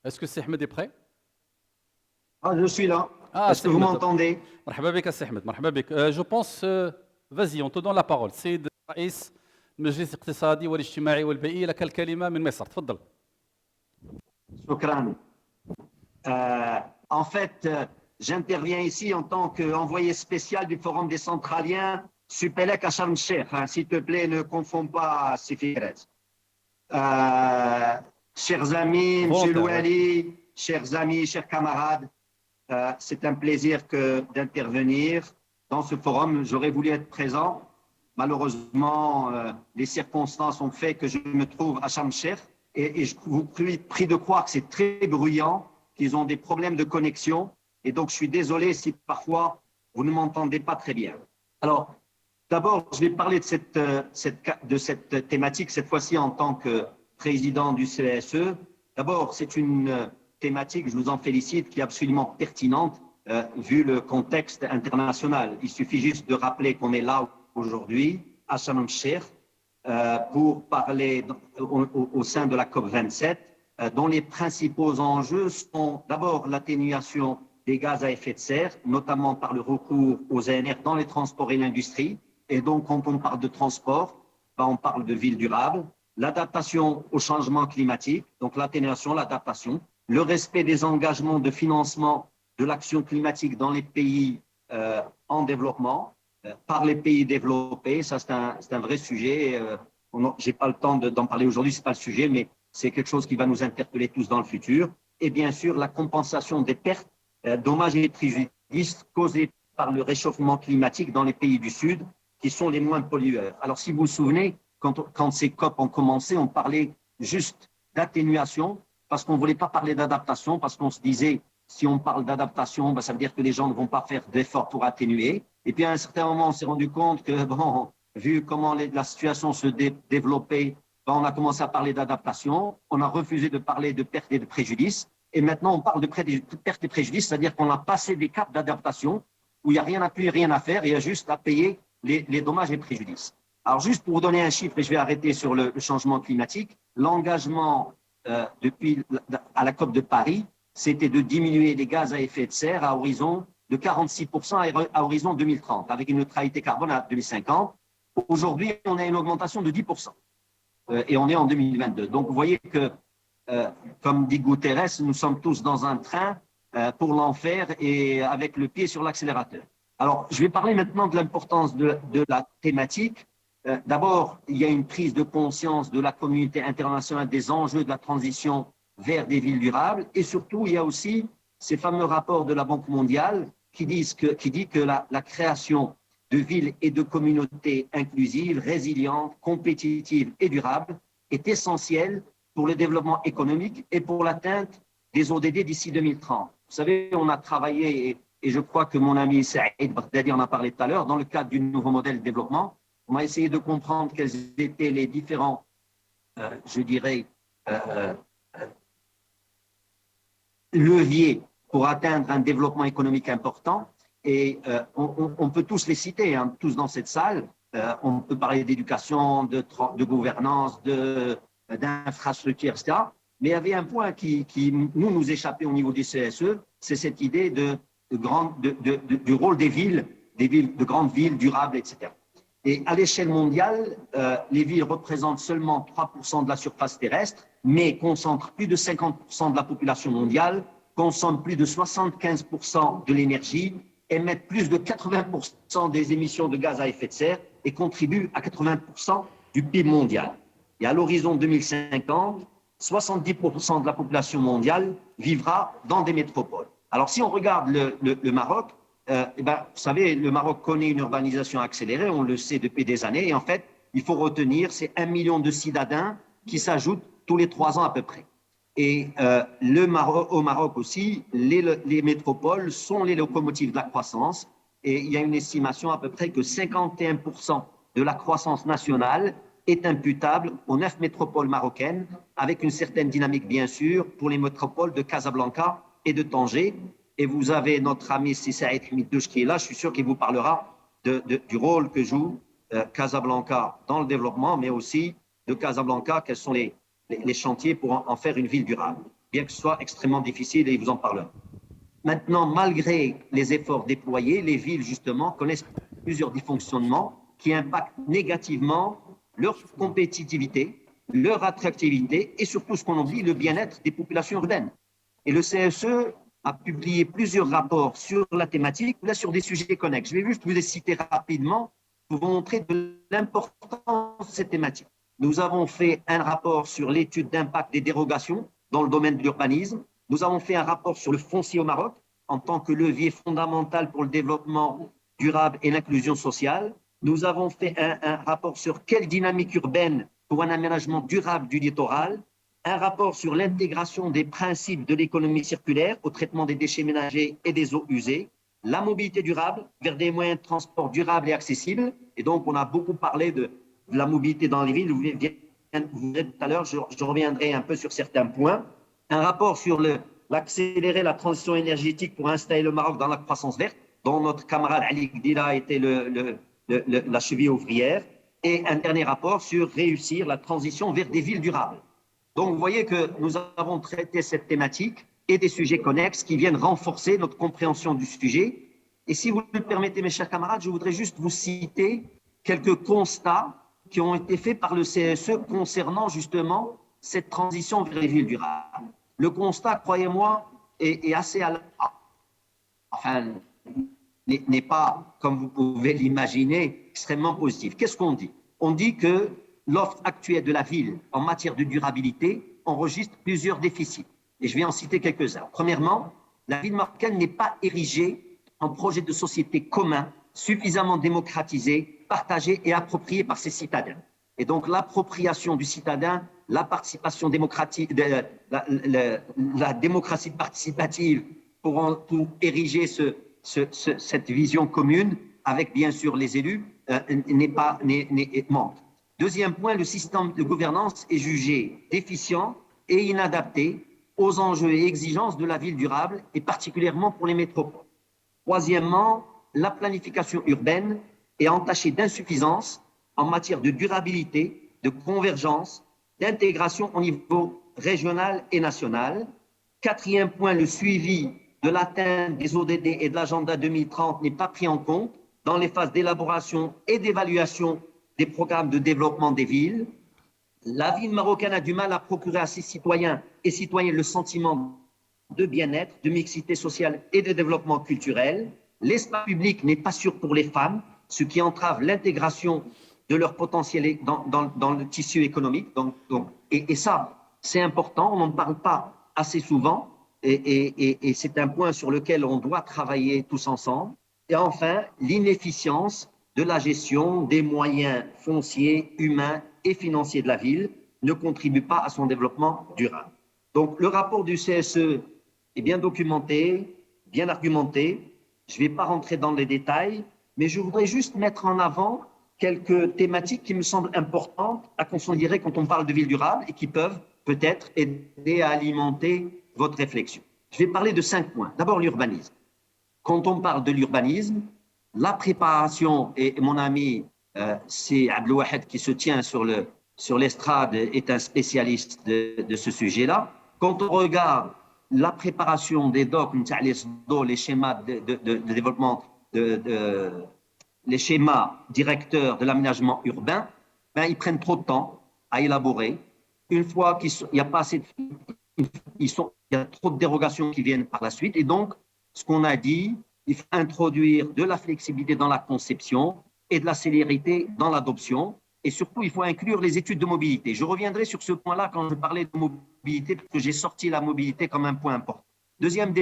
Est-ce que c'est Ahmed est prêt? Ah, je suis là. Ah, Est-ce c'est que vous Ahmed. m'entendez? مرحبا بك سي احمد مرحبا بك. Je pense vas-y on te donne la parole. سيد رئيس المجلس الاقتصادي والاجتماعي والبيئي لك الكلمة من مصر تفضل. Shukran. En fait, j'interviens ici en tant qu'envoyé spécial du Forum des Centraliens, Supélec à Sharm el-Sheikh. S'il te plaît, ne confonds pas Sifirez. Chers amis, Monsieur Volontaire, oui. Louali, chers amis, chers camarades, c'est un plaisir d'intervenir dans ce forum. J'aurais voulu être présent. Malheureusement, les circonstances ont fait que je me trouve à Sharm el-Sheikh et je vous prie de croire que c'est très bruyant, qu'ils ont des problèmes de connexion. Et donc, je suis désolé si parfois vous ne m'entendez pas très bien. Alors, d'abord, je vais parler de cette thématique, cette fois-ci en tant que président du CSE. D'abord, c'est une thématique, je vous en félicite, qui est absolument pertinente vu le contexte international. Il suffit juste de rappeler qu'on est là aujourd'hui à Sharm el-Sheikh pour parler au sein de la COP27 dont les principaux enjeux sont d'abord l'atténuation des gaz à effet de serre, notamment par le recours aux ENR dans les transports et l'industrie. Et donc, quand on parle de transport, on parle de ville durable, l'adaptation au changement climatique, donc l'atténuation, l'adaptation, le respect des engagements de financement de l'action climatique dans les pays en développement, par les pays développés. Ça, c'est un vrai sujet. Je n'ai pas le temps d'en parler aujourd'hui, ce n'est pas le sujet, mais c'est quelque chose qui va nous interpeller tous dans le futur. Et bien sûr, la compensation des pertes, dommages et préjudices causés par le réchauffement climatique dans les pays du Sud, qui sont les moins pollueurs. Alors, si vous vous souvenez, quand ces COP ont commencé, on parlait juste d'atténuation, parce qu'on ne voulait pas parler d'adaptation, parce qu'on se disait, si on parle d'adaptation, ça veut dire que les gens ne vont pas faire d'efforts pour atténuer. Et puis, à un certain moment, on s'est rendu compte que, bon, vu comment la situation se développait, on a commencé à parler d'adaptation, on a refusé de parler de pertes et de préjudices, et maintenant on parle de pertes et préjudices, c'est-à-dire qu'on a passé des caps d'adaptation où il n'y a rien à payer, rien à faire, il y a juste à payer les dommages et préjudices. Alors juste pour vous donner un chiffre, et je vais arrêter sur le changement climatique, l'engagement depuis à la COP de Paris, c'était de diminuer les gaz à effet de serre à horizon de 46% à horizon 2030, avec une neutralité carbone à 2050. Aujourd'hui, on a une augmentation de 10%. Et on est en 2022. Donc, vous voyez que, comme dit Guterres, nous sommes tous dans un train pour l'enfer et avec le pied sur l'accélérateur. Alors, je vais parler maintenant de l'importance de la thématique. D'abord, il y a une prise de conscience de la communauté internationale des enjeux de la transition vers des villes durables. Et surtout, il y a aussi ces fameux rapports de la Banque mondiale qui dit que la création de villes et de communautés inclusives, résilientes, compétitives et durables est essentielle pour le développement économique et pour l'atteinte des ODD d'ici 2030. Vous savez, on a travaillé, et je crois que mon ami Saïd Baghdadi en a parlé tout à l'heure, dans le cadre du nouveau modèle de développement, on a essayé de comprendre quels étaient les différents, je dirais, leviers pour atteindre un développement économique important. Et on peut tous les citer, hein, tous dans cette salle. On peut parler d'éducation, de gouvernance, d'infrastructure, etc. Mais il y avait un point qui nous échappait au niveau du CSE, c'est cette idée du rôle des villes, de grandes villes durables, etc. Et à l'échelle mondiale, les villes représentent seulement 3% de la surface terrestre, mais concentrent plus de 50% de la population mondiale, consomment plus de 75% de l'énergie, émettent plus de 80% des émissions de gaz à effet de serre et contribuent à 80% du PIB mondial. Et à l'horizon 2050, 70% de la population mondiale vivra dans des métropoles. Alors si on regarde le Maroc, vous savez, le Maroc connaît une urbanisation accélérée, on le sait depuis des années, et en fait, il faut retenir, c'est 1 million de citadins qui s'ajoutent tous les 3 ans à peu près. Et au Maroc aussi, les métropoles sont les locomotives de la croissance, et il y a une estimation à peu près que 51% de la croissance nationale est imputable aux 9 métropoles marocaines, avec une certaine dynamique, bien sûr, pour les métropoles de Casablanca et de Tanger. Et vous avez notre ami Saïd Hamidouche qui est là, je suis sûr qu'il vous parlera du rôle que joue Casablanca dans le développement, mais aussi de Casablanca, quels sont les chantiers pour en faire une ville durable. bien que ce soit extrêmement difficile et ils vous en parleront. Maintenant, malgré les efforts déployés, les villes, justement, connaissent plusieurs dysfonctionnements qui impactent négativement leur compétitivité, leur attractivité et surtout, ce qu'on oublie, le bien-être des populations urbaines. Et le CSE a publié plusieurs rapports sur la thématique, là sur des sujets connexes. Je vais juste vous les citer rapidement pour vous montrer de l'importance de cette thématique. Nous avons fait un rapport sur l'étude d'impact des dérogations dans le domaine de l'urbanisme. Nous avons fait un rapport sur le foncier au Maroc en tant que levier fondamental pour le développement durable et l'inclusion sociale. Nous avons fait un rapport sur quelle dynamique urbaine pour un aménagement durable du littoral, un rapport sur l'intégration des principes de l'économie circulaire au traitement des déchets ménagers et des eaux usées, la mobilité durable vers des moyens de transport durables et accessibles. Et donc, on a beaucoup parlé de la mobilité dans les villes. Vous verrez tout à l'heure, je reviendrai un peu sur certains points. Un rapport sur l'accélérer la transition énergétique pour installer le Maroc dans la croissance verte, dont notre camarade Ali Gdila était la cheville ouvrière. Et un dernier rapport sur réussir la transition vers des villes durables. Donc, vous voyez que nous avons traité cette thématique et des sujets connexes qui viennent renforcer notre compréhension du sujet. Et si vous le permettez, mes chers camarades, je voudrais juste vous citer quelques constats qui ont été faits par le CSE concernant justement cette transition vers les villes durables. Le constat, croyez-moi, est assez enfin, n'est pas, comme vous pouvez l'imaginer, extrêmement positif. Qu'est-ce qu'on dit? On dit que l'offre actuelle de la ville en matière de durabilité enregistre plusieurs déficits. Et je vais en citer quelques-uns. Premièrement, la ville marocaine n'est pas érigée en projet de société commun, suffisamment démocratisé, partagé et approprié par ses citadins. Et donc, l'appropriation du citadin, la participation démocratique, la démocratie participative pour ériger cette vision commune avec, bien sûr, les élus, manque. Deuxième point, le système de gouvernance est jugé déficient et inadapté aux enjeux et exigences de la ville durable, et particulièrement pour les métropoles. Troisièmement, la planification urbaine est entachée d'insuffisance en matière de durabilité, de convergence, d'intégration au niveau régional et national. Quatrième point, le suivi de l'atteinte des ODD et de l'agenda 2030 n'est pas pris en compte dans les phases d'élaboration et d'évaluation des programmes de développement des villes. La ville marocaine a du mal à procurer à ses citoyens et citoyennes le sentiment de bien-être, de mixité sociale et de développement culturel. L'espace public n'est pas sûr pour les femmes, ce qui entrave l'intégration de leur potentiel dans le tissu économique. Et ça, c'est important, on n'en parle pas assez souvent et c'est un point sur lequel on doit travailler tous ensemble. Et enfin, l'inefficience de la gestion des moyens fonciers, humains et financiers de la ville ne contribue pas à son développement durable. Donc, le rapport du CSE est bien documenté, bien argumenté. Je ne vais pas rentrer dans les détails, mais je voudrais juste mettre en avant quelques thématiques qui me semblent importantes à considérer quand on parle de ville durable et qui peuvent peut-être aider à alimenter votre réflexion. Je vais parler de 5 points. D'abord, l'urbanisme. Quand on parle de l'urbanisme, la préparation, et mon ami, c'est Abdelouahed qui se tient sur l'estrade, est un spécialiste de ce sujet-là. Quand on regarde la préparation des docs, les schémas de développement, les schémas directeurs de l'aménagement urbain, ben, ils prennent trop de temps à élaborer. Une fois qu'il n'y a pas assez il y a trop de dérogations qui viennent par la suite. Et donc, ce qu'on a dit, il faut introduire de la flexibilité dans la conception et de la célérité dans l'adoption. Et surtout, il faut inclure les études de mobilité. Je reviendrai sur ce point-là quand je parlais de mobilité, parce que j'ai sorti la mobilité comme un point important. Deuxième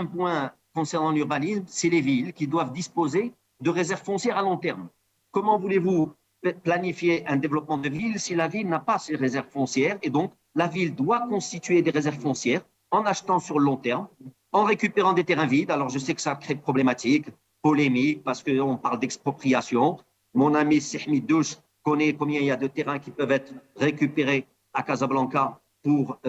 point concernant l'urbanisme, c'est les villes qui doivent disposer de réserves foncières à long terme. Comment voulez-vous planifier un développement de ville si la ville n'a pas ces réserves foncières? Et donc, la ville doit constituer des réserves foncières en achetant sur le long terme, en récupérant des terrains vides. Alors, je sais que ça crée problématique, polémique, parce qu'on parle d'expropriation. Mon ami Sehmi Douche connaît combien il y a de terrains qui peuvent être récupérés à Casablanca pour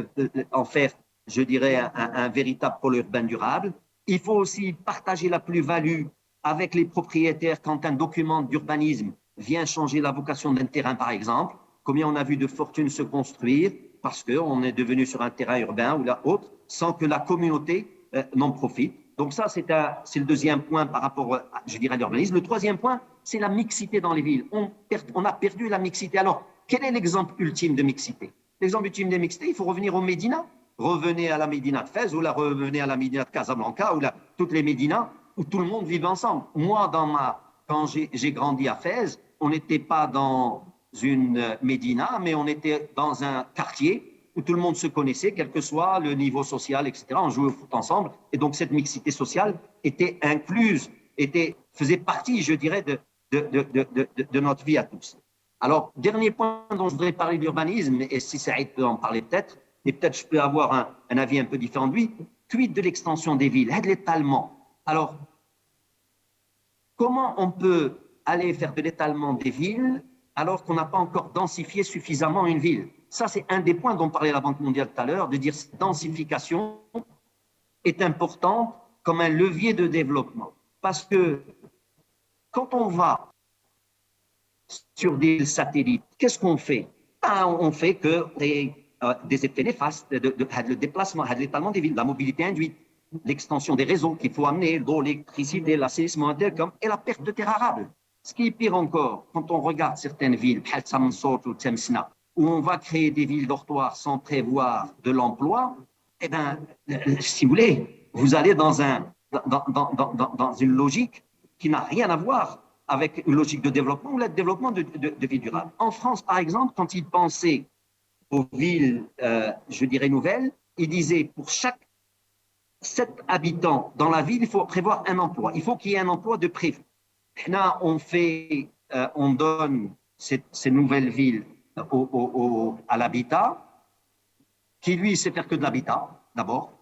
en faire, je dirais, un véritable pôle urbain durable. Il faut aussi partager la plus-value avec les propriétaires quand un document d'urbanisme vient changer la vocation d'un terrain, par exemple. Combien on a vu de fortunes se construire parce qu'on est devenu sur un terrain urbain ou là autre, sans que la communauté n'en profite. Donc ça, c'est le deuxième point par rapport, je dirais, à l'urbanisme. Le troisième point, c'est la mixité dans les villes. On a perdu la mixité. Alors, quel est l'exemple ultime de mixité? L'exemple ultime de mixité, il faut revenir au Médina. Revenez à la Médina de Fès, ou là, revenez à la Médina de Casablanca, ou là, toutes les Médinas, où tout le monde vit ensemble. Moi, quand j'ai grandi à Fès, on n'était pas dans une Médina, mais on était dans un quartier où tout le monde se connaissait, quel que soit le niveau social, etc. On jouait au foot ensemble. Et donc, cette mixité sociale était incluse, faisait partie, je dirais, de notre vie à tous. Alors, dernier point dont je voudrais parler de l'urbanisme, et si Saïd peut en parler peut-être, et peut-être je peux avoir un avis un peu différent de lui, quid de l'extension des villes, de l'étalement. Alors, comment on peut aller faire de l'étalement des villes alors qu'on n'a pas encore densifié suffisamment une ville? Ça, c'est un des points dont parlait la Banque mondiale tout à l'heure, de dire que cette densification est importante comme un levier de développement. Parce que quand on va sur des satellites, qu'est-ce qu'on fait? On fait que des effets néfastes, le déplacement, de l'étalement des villes, la mobilité induite, l'extension des réseaux qu'il faut amener, l'eau, l'électricité, l'assainissement, et la perte de terres arables. Ce qui est pire encore, quand on regarde certaines villes, où on va créer des villes dortoirs sans prévoir de l'emploi, eh bien, si vous voulez, vous allez dans une logique qui n'a rien à voir avec une logique de développement ou le développement de vie durable. En France, par exemple, quand ils pensaient aux villes, je dirais nouvelles, ils disaient pour chaque 7 habitants dans la ville, il faut prévoir un emploi. Il faut qu'il y ait un emploi de prévu. Là, on donne ces nouvelles villes à l'habitat, qui lui sait faire que de l'habitat, d'abord,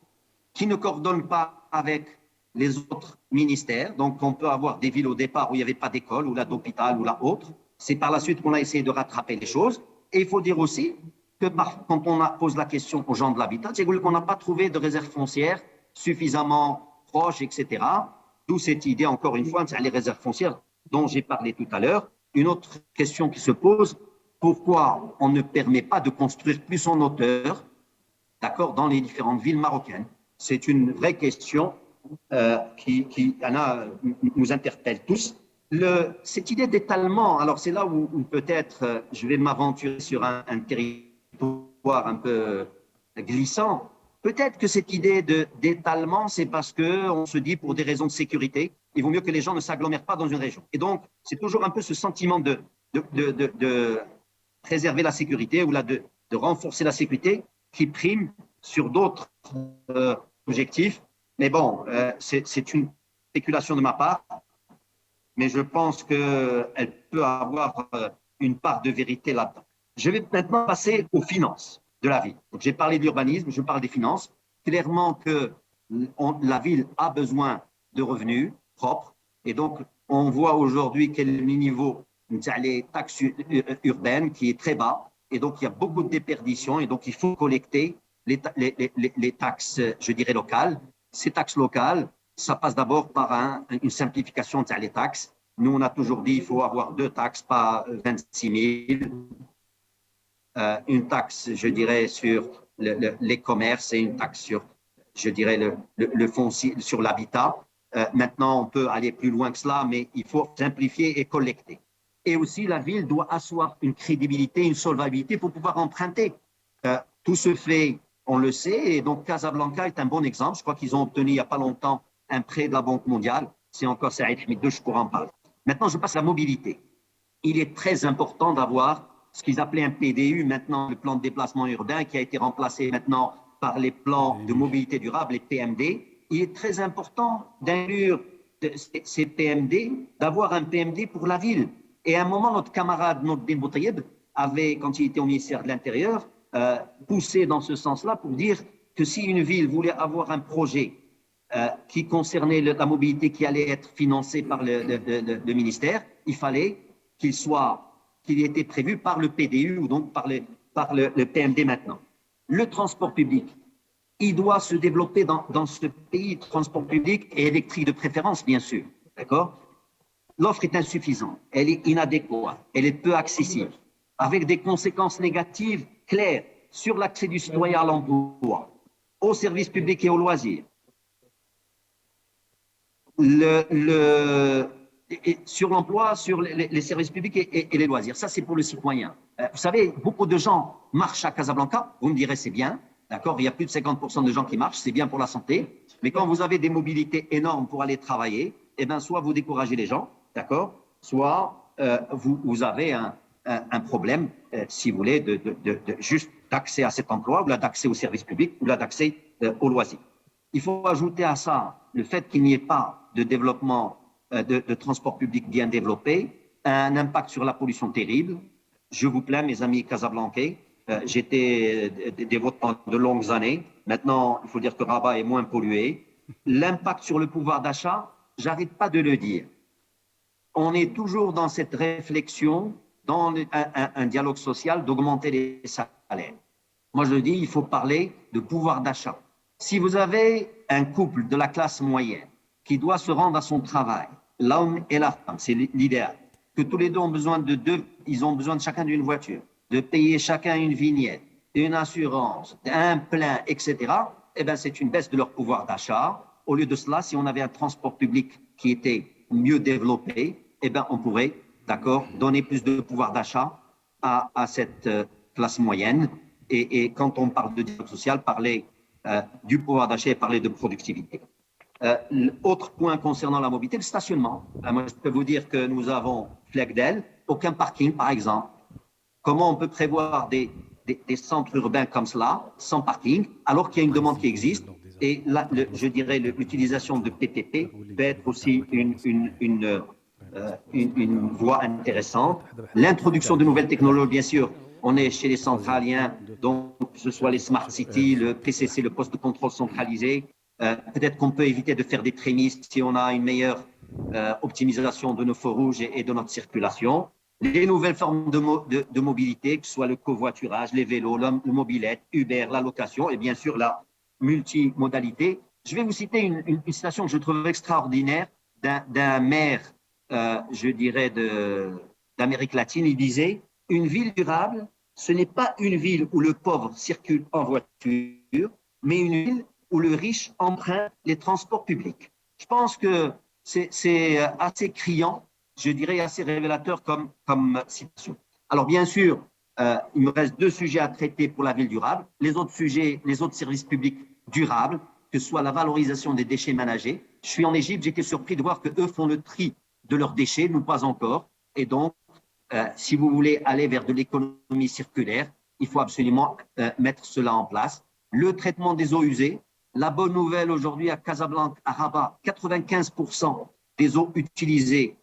qui ne coordonne pas avec les autres ministères. Donc, on peut avoir des villes au départ où il n'y avait pas d'école, ou là d'hôpital, ou là autre. C'est par la suite qu'on a essayé de rattraper les choses. Et il faut dire aussi que quand on pose la question aux gens de l'habitat, c'est qu'on n'a pas trouvé de réserve foncière suffisamment proche, etc. D'où cette idée, encore une fois, les réserves foncières dont j'ai parlé tout à l'heure. Une autre question qui se pose, pourquoi on ne permet pas de construire plus en hauteur, d'accord, dans les différentes villes marocaines? C'est une vraie question qui nous interpelle tous. Cette idée d'étalement, alors c'est là où peut-être je vais m'aventurer sur un territoire un peu glissant. Peut-être que cette idée d'étalement, c'est parce qu'on se dit pour des raisons de sécurité, il vaut mieux que les gens ne s'agglomèrent pas dans une région. Et donc, c'est toujours un peu ce sentiment de préserver la sécurité ou de renforcer la sécurité qui prime sur d'autres objectifs. Mais bon, c'est une spéculation de ma part, mais je pense qu'elle peut avoir une part de vérité là-dedans. Je vais maintenant passer aux finances de la ville. J'ai parlé de l'urbanisme, je parle des finances. Clairement que la ville a besoin de revenus propres, et donc on voit aujourd'hui quel est le niveau des taxes urbaines qui est très bas, et donc il y a beaucoup de déperditions, et donc il faut collecter les taxes, je dirais, locales. Ces taxes locales, ça passe d'abord par une simplification des taxes. Nous, on a toujours dit qu'il faut avoir 2 taxes, pas 26 000. Une taxe, je dirais, sur les commerces et une taxe sur, je dirais, le foncier, sur l'habitat. Maintenant, on peut aller plus loin que cela, mais il faut simplifier et collecter. Et aussi, la ville doit asseoir une crédibilité, une solvabilité pour pouvoir emprunter. Tout se fait, on le sait, et donc Casablanca est un bon exemple. Je crois qu'ils ont obtenu il n'y a pas longtemps un prêt de la Banque mondiale. C'est encore Saïd Hamid II, je pourrais en parler. Maintenant, je passe à la mobilité. Il est très important d'avoir ce qu'ils appelaient un PDU, maintenant le plan de déplacement urbain, qui a été remplacé maintenant par les plans de mobilité durable, les PMD. Il est très important d'inclure ces PMD, d'avoir un PMD pour la ville. Et à un moment, notre camarade Nordin Boutayeb avait, quand il était au ministère de l'Intérieur, poussé dans ce sens-là pour dire que si une ville voulait avoir un projet qui concernait la mobilité qui allait être financé par le ministère, il fallait qu'il ait été prévu par le PDU ou donc par le PMD maintenant. Le transport public, il doit se développer dans ce pays, transport public et électrique de préférence, bien sûr. D'accord? L'offre est insuffisante, elle est inadéquate, elle est peu accessible, avec des conséquences négatives claires. sur l'accès du citoyen à l'emploi, aux services publics et aux loisirs, sur l'emploi, sur les services publics et les loisirs. Ça, c'est pour le citoyen. Vous savez, beaucoup de gens marchent à Casablanca. Vous me direz, c'est bien. D'accord, il y a plus de 50% de gens qui marchent. C'est bien pour la santé. Mais quand vous avez des mobilités énormes pour aller travailler, eh bien, soit vous découragez les gens, d'accord, soit vous avez un problème, si vous voulez, juste d'accès à cet emploi, ou là d'accès aux services publics, ou là d'accès aux loisirs. Il faut ajouter à ça le fait qu'il n'y ait pas de développement de transport public bien développé, un impact sur la pollution terrible. Je vous plains, mes amis casablancais, j'étais des votants de longues années. Maintenant, il faut dire que Rabat est moins pollué. L'impact sur le pouvoir d'achat, j'arrête pas de le dire. On est toujours dans cette réflexion, dans un dialogue social, d'augmenter les salaires. Moi, je dis, il faut parler de pouvoir d'achat. Si vous avez un couple de la classe moyenne qui doit se rendre à son travail, l'homme et la femme, c'est l'idéal, que tous les deux ont besoin ils ont besoin de chacun d'une voiture, de payer chacun une vignette, une assurance, un plein, etc., eh bien, c'est une baisse de leur pouvoir d'achat. Au lieu de cela, si on avait un transport public qui était mieux développé, eh bien, on pourrait, d'accord, donner plus de pouvoir d'achat à cette classe moyenne. Et quand on parle de dialogue social, parler du pouvoir d'achat et parler de productivité. Autre point concernant la mobilité, le stationnement. Moi, je peux vous dire que nous avons Flegdel, aucun parking, par exemple. Comment on peut prévoir des centres urbains comme cela, sans parking, alors qu'il y a une demande qui existe? Et là, je dirais, l'utilisation de PTP peut être aussi une voie intéressante. L'introduction de nouvelles technologies, bien sûr, on est chez les centraliens, donc que ce soit les smart cities, le PCC, le poste de contrôle centralisé. Peut-être qu'on peut éviter de faire des prémices si on a une meilleure optimisation de nos feux rouges et de notre circulation. Les nouvelles formes de mobilité, que ce soit le covoiturage, les vélos, le mobylette, Uber, la location et bien sûr la multimodalité. Je vais vous citer une citation que je trouve extraordinaire d'un maire, je dirais, d'Amérique latine. Il disait « Une ville durable, ce n'est pas une ville où le pauvre circule en voiture, mais une ville où le riche emprunte les transports publics. » Je pense que c'est assez criant, je dirais assez révélateur comme citation. Alors bien sûr, il me reste 2 sujets à traiter pour la ville durable. Les autres sujets, les autres services publics durables, que ce soit la valorisation des déchets ménagers. Je suis en Égypte, j'étais surpris de voir qu'eux font le tri de leurs déchets, nous pas encore. Et donc, si vous voulez aller vers de l'économie circulaire, il faut absolument mettre cela en place. Le traitement des eaux usées. La bonne nouvelle aujourd'hui à Casablanca, à Rabat, 95% des eaux utilisées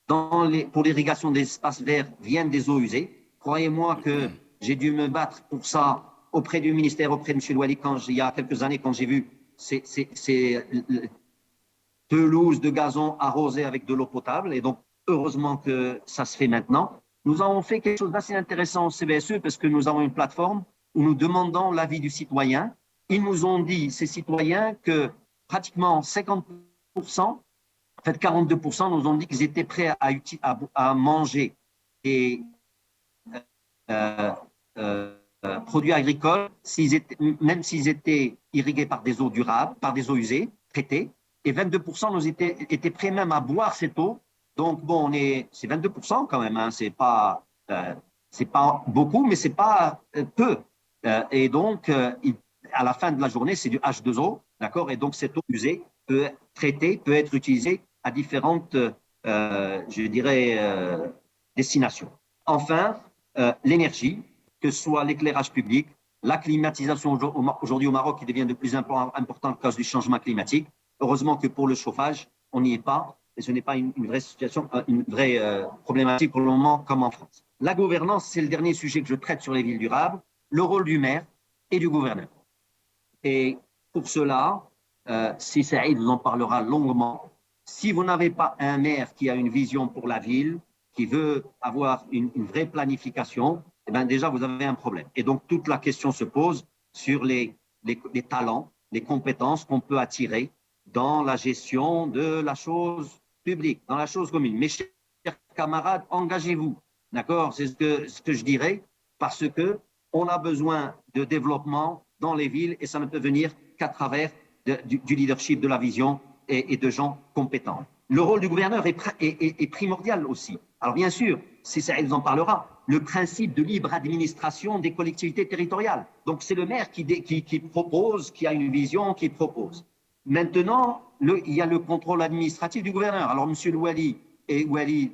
pour l'irrigation des espaces verts viennent des eaux usées. Croyez-moi que j'ai dû me battre pour ça auprès du ministère, auprès de M. Louali, il y a quelques années, quand j'ai vu ces pelouses de gazon arrosées avec de l'eau potable. Et donc, heureusement que ça se fait maintenant. Nous avons fait quelque chose d'assez intéressant au CBSE parce que nous avons une plateforme où nous demandons l'avis du citoyen. Ils nous ont dit, ces citoyens, que pratiquement 50%, en fait 42%, nous ont dit qu'ils étaient prêts à manger des produits agricoles, même s'ils étaient irrigués par des eaux durables, par des eaux usées, traitées. Et 22% nous étaient prêts même à boire cette eau. Donc, bon, c'est 22% quand même, hein, c'est pas beaucoup, mais c'est pas peu. Et donc, à la fin de la journée, c'est du H2O, d'accord? Et donc, cette eau usée peut être traitée, peut être utilisée à différentes, je dirais, destinations. Enfin, l'énergie, que ce soit l'éclairage public, la climatisation aujourd'hui au Maroc qui devient de plus important à cause du changement climatique. Heureusement que pour le chauffage, on n'y est pas. Et ce n'est pas une vraie situation, une vraie problématique pour le moment comme en France. La gouvernance, c'est le dernier sujet que je traite sur les villes durables, le rôle du maire et du gouverneur. Et pour cela, si Saïd vous en parlera longuement, si vous n'avez pas un maire qui a une vision pour la ville, qui veut avoir une vraie planification, eh bien déjà, vous avez un problème. Et donc, toute la question se pose sur les talents, les compétences qu'on peut attirer dans la gestion de la chose publique, dans la chose commune. Mes chers camarades, engagez-vous. D'accord? C'est ce que je dirais, parce que On a besoin de développement dans les villes et ça ne peut venir qu'à travers du leadership, de la vision et de gens compétents. Le rôle du gouverneur est primordial aussi. Alors bien sûr, si Saïd en parlera, le principe de libre administration des collectivités territoriales. Donc c'est le maire qui propose, qui a une vision, qui propose. Maintenant, il y a le contrôle administratif du gouverneur. Alors M. Louali est Wali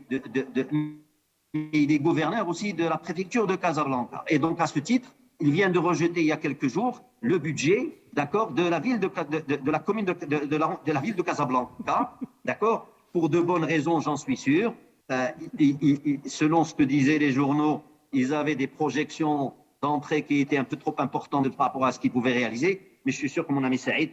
il est gouverneur aussi de la préfecture de Casablanca. Et donc à ce titre, il vient de rejeter il y a quelques jours le budget, d'accord, de la ville de la commune de la ville de Casablanca, d'accord, pour de bonnes raisons, j'en suis sûr. Selon ce que disaient les journaux, ils avaient des projections d'entrée qui étaient un peu trop importantes par rapport à ce qu'ils pouvaient réaliser. Mais je suis sûr que mon ami Saïd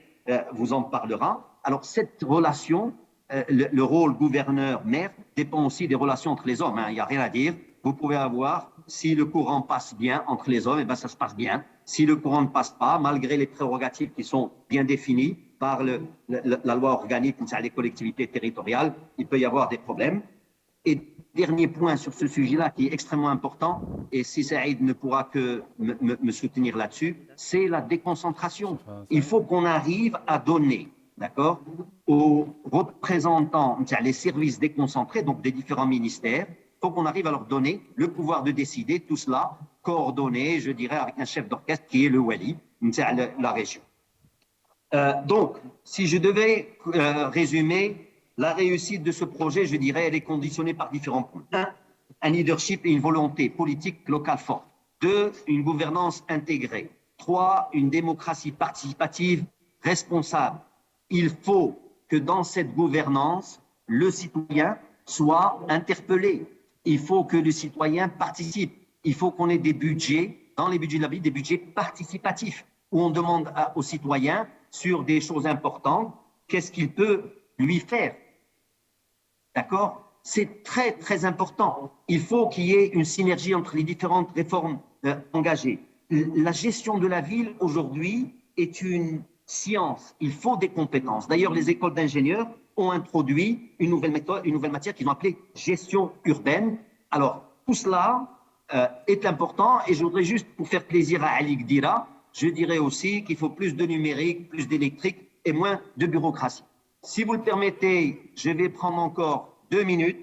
vous en parlera. Alors cette relation, le rôle gouverneur-maire dépend aussi des relations entre les hommes. Il n'y a rien à dire. Vous pouvez avoir, si le courant passe bien entre les hommes, et ben ça se passe bien. Si le courant ne passe pas, malgré les prérogatives qui sont bien définies par la loi organique des collectivités territoriales, il peut y avoir des problèmes. Et dernier point sur ce sujet-là qui est extrêmement important, et si Saïd ne pourra que me soutenir là-dessus, c'est la déconcentration. Il faut qu'on arrive à donner, d'accord, aux représentants, les services déconcentrés, donc des différents ministères, il faut qu'on arrive à leur donner le pouvoir de décider, tout cela coordonné, je dirais, avec un chef d'orchestre qui est le Wali, la région. Donc, si je devais résumer, la réussite de ce projet, je dirais, elle est conditionnée par différents points. Un leadership et une volonté politique locale forte. 2, une gouvernance intégrée. 3, une démocratie participative responsable. Il faut que dans cette gouvernance, le citoyen soit interpellé. Il faut que le citoyen participe. Il faut qu'on ait des budgets, dans les budgets de la ville, des budgets participatifs, où on demande aux citoyens, sur des choses importantes, qu'est-ce qu'il peut lui faire. D'accord? C'est très, très important. Il faut qu'il y ait une synergie entre les différentes réformes engagées. La gestion de la ville, aujourd'hui, est une science. Il faut des compétences. D'ailleurs, les écoles d'ingénieurs ont introduit une nouvelle méthode, une nouvelle matière qu'ils ont appelée gestion urbaine. Alors, tout cela est important et je voudrais juste, pour faire plaisir à Ali Gdira, je dirais aussi qu'il faut plus de numérique, plus d'électrique et moins de bureaucratie. Si vous le permettez, je vais prendre encore 2 minutes.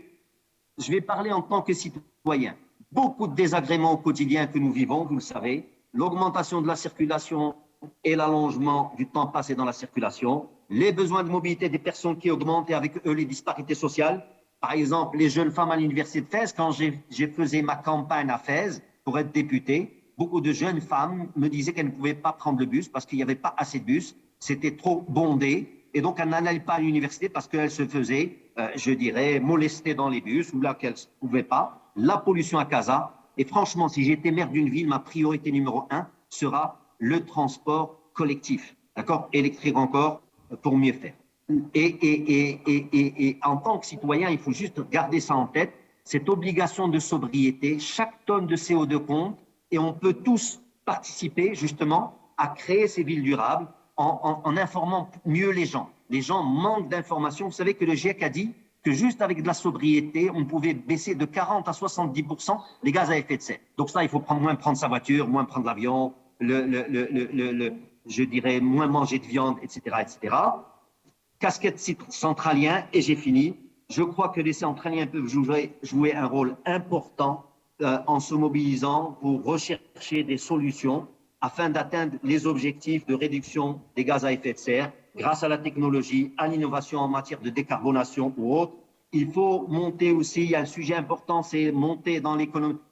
Je vais parler en tant que citoyen. Beaucoup de désagréments au quotidien que nous vivons, vous le savez, l'augmentation de la circulation et l'allongement du temps passé dans la circulation, les besoins de mobilité des personnes qui augmentent et avec eux les disparités sociales. Par exemple, les jeunes femmes à l'université de Fès, quand j'ai faisais ma campagne à Fès pour être député, beaucoup de jeunes femmes me disaient qu'elles ne pouvaient pas prendre le bus parce qu'il n'y avait pas assez de bus, c'était trop bondé. Et donc, elle n'allait pas à l'université parce qu'elle se faisait, je dirais, molester dans les bus ou là qu'elle ne pouvait pas. La pollution à Casa. Et franchement, si j'étais maire d'une ville, ma priorité numéro 1 sera le transport collectif. D'accord? Électrique encore pour mieux faire. Et en tant que citoyen, il faut juste garder ça en tête. Cette obligation de sobriété, chaque tonne de CO2 compte et on peut tous participer justement à créer ces villes durables. En informant mieux les gens. Les gens manquent d'informations. Vous savez que le GIEC a dit que juste avec de la sobriété, on pouvait baisser de 40 à 70% les gaz à effet de serre. Donc ça, il faut moins prendre sa voiture, moins prendre l'avion, je dirais moins manger de viande, etc., etc. Casquette centralien, et j'ai fini. Je crois que les centraliens peuvent jouer un rôle important en se mobilisant pour rechercher des solutions afin d'atteindre les objectifs de réduction des gaz à effet de serre grâce à la technologie, à l'innovation en matière de décarbonation ou autre. Il faut monter aussi, il y a un sujet important, c'est monter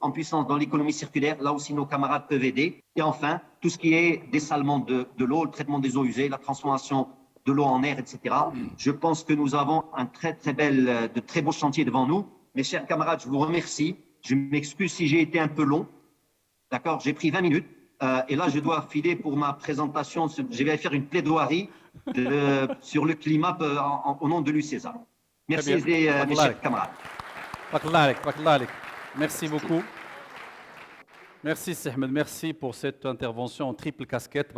en puissance dans l'économie circulaire. Là aussi, nos camarades peuvent aider. Et enfin, tout ce qui est dessalement de l'eau, le traitement des eaux usées, la transformation de l'eau en air, etc. Je pense que nous avons de très beaux chantiers devant nous. Mes chers camarades, je vous remercie. Je m'excuse si j'ai été un peu long. D'accord, j'ai pris 20 minutes. Et là, je dois filer pour ma présentation. Je vais faire une plaidoirie sur le climat au nom de l'UCESA. Merci mes chers camarades. Merci beaucoup. Merci Sehmed, merci pour cette intervention en triple casquette.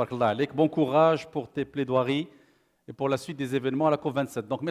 Bon courage pour tes plaidoiries et pour la suite des événements à la COP27. Donc, merci.